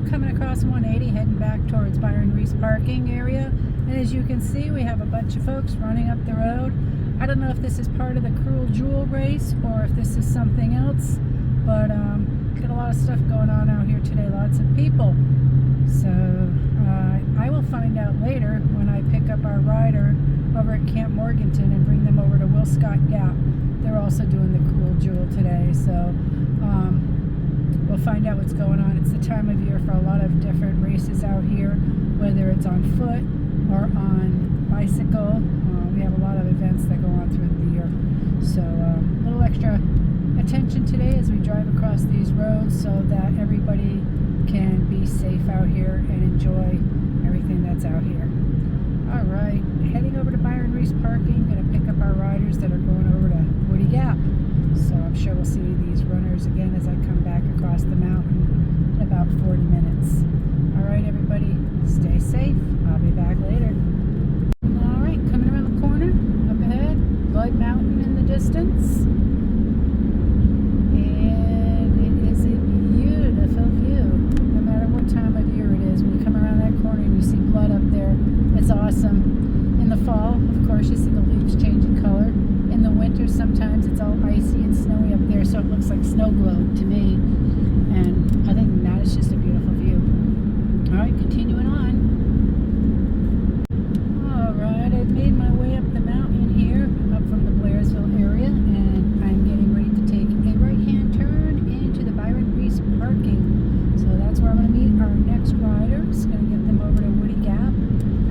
coming across 180 heading back towards Byron Reece parking area, and as you can see we have a bunch of folks running up the road. I don't know if this is part of the Cruel Jewel race or if this is something else, but got a lot of stuff going on out here today, lots of people. So I will find out later when I pick up our rider over at Camp Morganton and bring them over to Wilscott Gap. They're also doing the Cruel Jewel today, so we'll find out what's going on. It's the time of year for a lot of different races out here, whether it's on foot or on bicycle. We have a lot of events that go on through the year. So a little extra attention today as we drive across these roads so that everybody can be safe out here and enjoy everything that's out here. All right, heading over to Byron Reece parking. Going to pick up our riders that are going over to Woody Gap. So I'm sure we'll see these runners again as I come back across the mountain in about 40 minutes. All right, everybody, stay safe. I'll be back later. All right, coming around the corner, up ahead, Blood Mountain in the distance. And it is a beautiful view. No matter what time of year it is, when you come around that corner and you see blood up there, it's awesome. In the fall, of course, you see the leaves changing color. In the winter, sometimes it's all icy and snowy up there, so it looks like snow globe to me. And other than that, it's just a beautiful view. All right, continuing on. All right, I've made my way up the mountain here, up from the Blairsville area, and I'm getting ready to take a right-hand turn into the Byron Reece parking. So that's where I'm going to meet our next riders. Going to get them over to Woody Gap.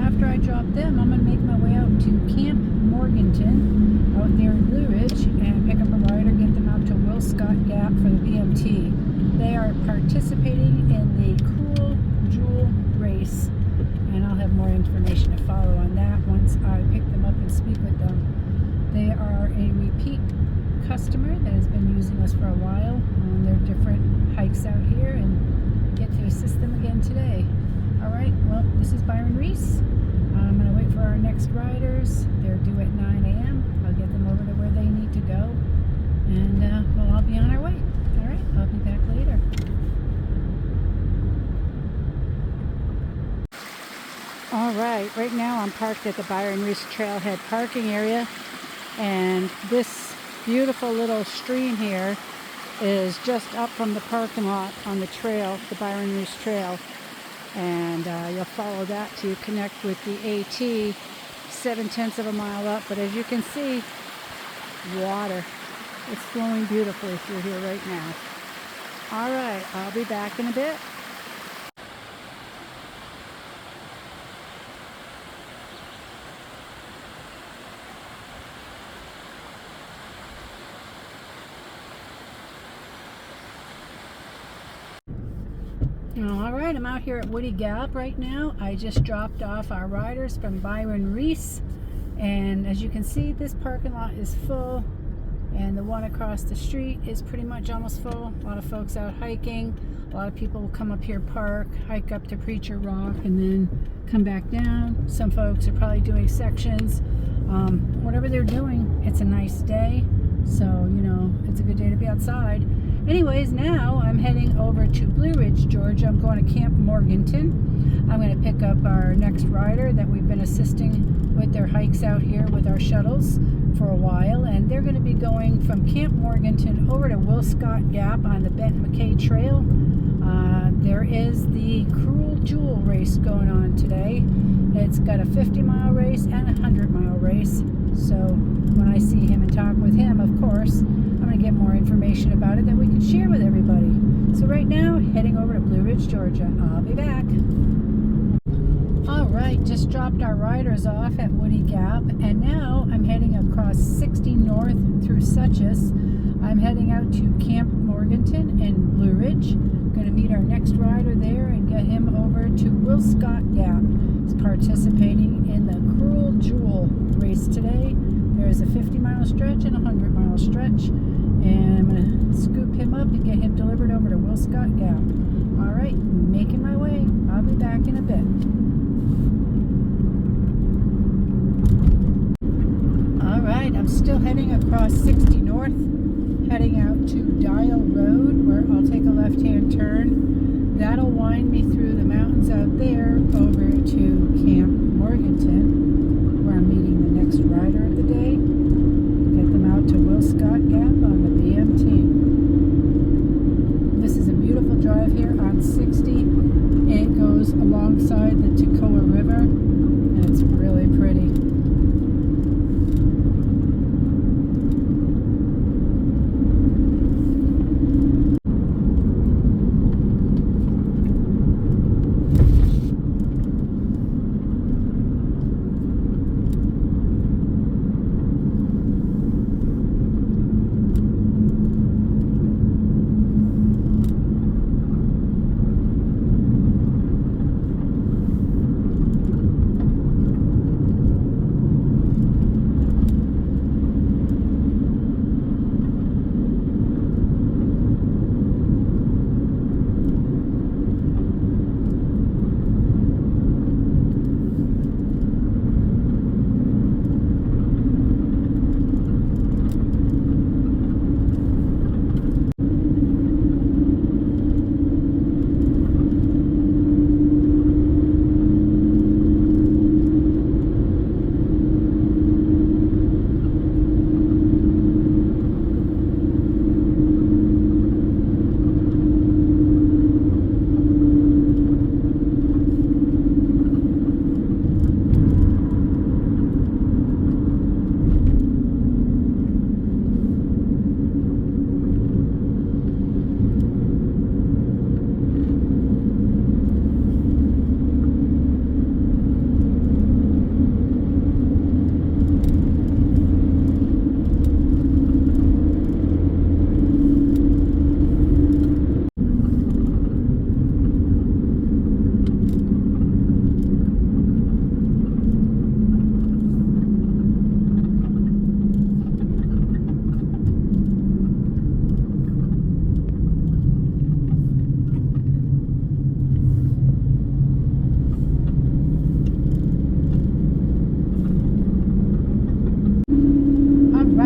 After I drop them, I'm going to make my way out to Camp Morganton out there in Blue Ridge and pick up a rider, get them out to Wilscott Gap for the BMT. They are participating in the Cruel Jewel race, and I'll have more information to follow on that once I pick them up and speak with them. They are a repeat customer that has been using us for a while on their different hikes out here, and get to assist them again today. All right, well, this is Byron Reece. I'm going to wait for our next riders. They're due at 9 a.m. I'll get them over to where they need to go, and we'll all be on our way. All right, I'll be back later. All right now I'm parked at the Byron Reece trailhead parking area, and this beautiful little stream here is just up from the parking lot on the trail, the Byron Reece Trail. And you'll follow that to connect with the AT 7/10 of a mile up. But as you can see, water. It's flowing beautifully through here right now. All right, I'll be back in a bit. All right, I'm out here at Woody Gap right now. I just dropped off our riders from Byron Reece, and as you can see, this parking lot is full, and the one across the street is pretty much almost full. A lot of folks out hiking. A lot of people will come up here, park, hike up to Preacher Rock, and then come back down. Some folks are probably doing sections. Whatever they're doing, it's a nice day, so you know, it's a good day to be outside. Anyways, now I'm heading over to Blue Ridge, Georgia. I'm going to Camp Morganton. I'm going to pick up our next rider that we've been assisting with their hikes out here with our shuttles for a while, and they're going to be going from Camp Morganton over to Wilscott Gap on the Bent McKay Trail. There is the Cruel Jewel race going on today. It's got a 50-mile race and a 100-mile race. So when I see him and talk with him, of course, I'm going to get more information about it that we can share with everybody. So right now, heading over to Blue Ridge, Georgia. I'll be back. All right, just dropped our riders off at Woody Gap, and now I'm heading across 60 North through Suches. I'm heading out to Camp Morganton in Blue Ridge. Going to meet our next rider there and get him over to Wilscott Gap. He's participating in the Cruel Jewel race today. There is a 50-mile stretch and a 100-mile stretch, and I'm going to scoop him up and get him delivered over to Wilscott Gap. All right, making my way. I'll be back in a bit. All right, I'm still heading across 60 North, heading out to Dial Road, where I'll take a left-hand turn. that'll wind me through the mountains out there over to Camp Morganton, where I'm meeting the next rider of the day. Get them out to Will Scott Gap on the BMT. This is a beautiful drive here on 60. It goes alongside the Toccoa River, and it's really pretty.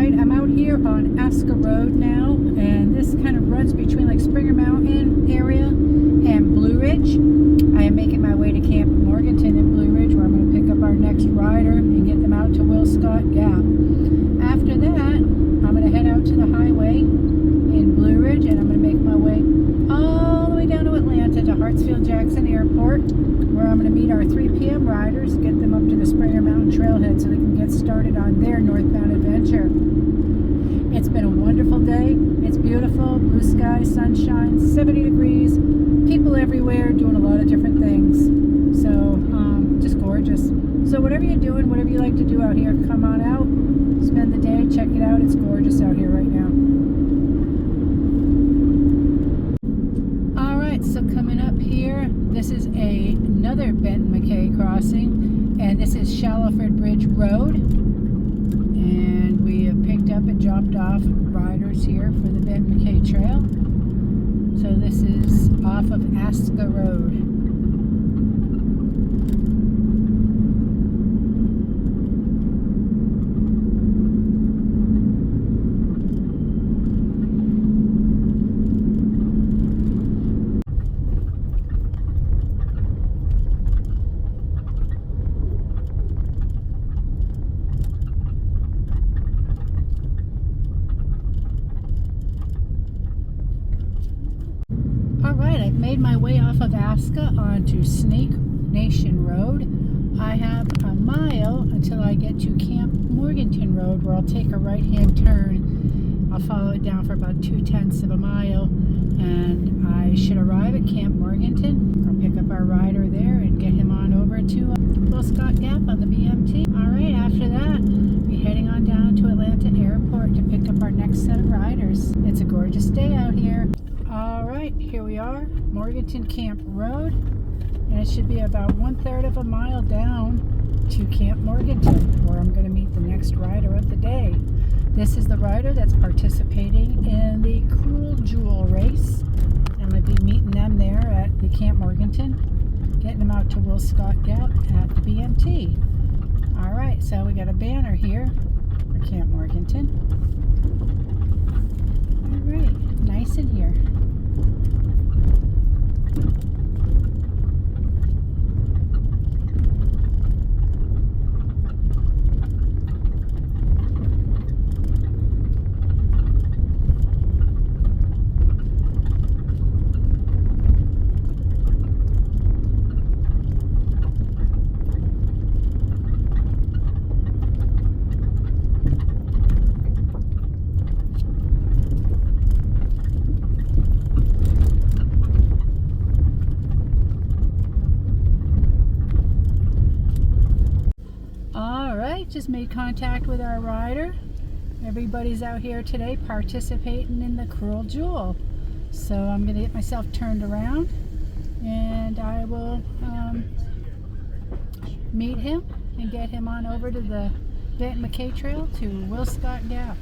I'm out here on Aska Road now, and this kind of runs between like Springer Mountain area and Blue Ridge. I am making my way to Camp Morganton in Blue Ridge, where I'm going to pick up our next rider and get them out to Will Scott Gap. After that, I'm going to head out to the highway in Blue Ridge, and I'm going to make my way all the way down to Atlanta to Hartsfield-Jackson Airport, where I'm going to meet our 3 p.m. riders, get them up to the Springer Mountain trailhead so they can get started on their northbound adventure. It's been a wonderful day. It's beautiful, blue sky, sunshine, 70 degrees, people everywhere doing a lot of different things. So, just gorgeous. So whatever you're doing, whatever you like to do out here, come on out, spend the day, check it out. It's gorgeous out here right now. Alright, so coming up here, this is another Benton McKay crossing, and this is Shallowford Bridge Road. And we have picked up and dropped off riders here for the Benton McKay Trail. So this is off of Aska Road. I've made my way off of Aska onto Snake Nation Road. I have a mile until I get to Camp Morganton Road, where I'll take a right-hand turn. I'll follow it down for about 2/10 of a mile, and I should arrive at Camp Morganton. I'll pick up our rider there and get him on over to Will Scott Gap on the BMT. Alright, after that, we'll be heading on down to Atlanta Airport to pick up our next set of riders. It's a gorgeous day out here. Alright, here we are, Morganton Camp Road, and it should be about 1/3 of a mile down to Camp Morganton, where I'm going to meet the next rider of the day. This is the rider that's participating in the Cruel Jewel race. I'm going to be meeting them there at the Camp Morganton, getting them out to Will Scott Gap at the BMT. Alright, so we got a banner here for Camp Morganton. Alright, nice in here. just made contact with our rider. Everybody's out here today participating in the Cruel Jewel. So I'm going to get myself turned around and I will meet him and get him on over to the Benton McKay Trail to Will Scott Gap.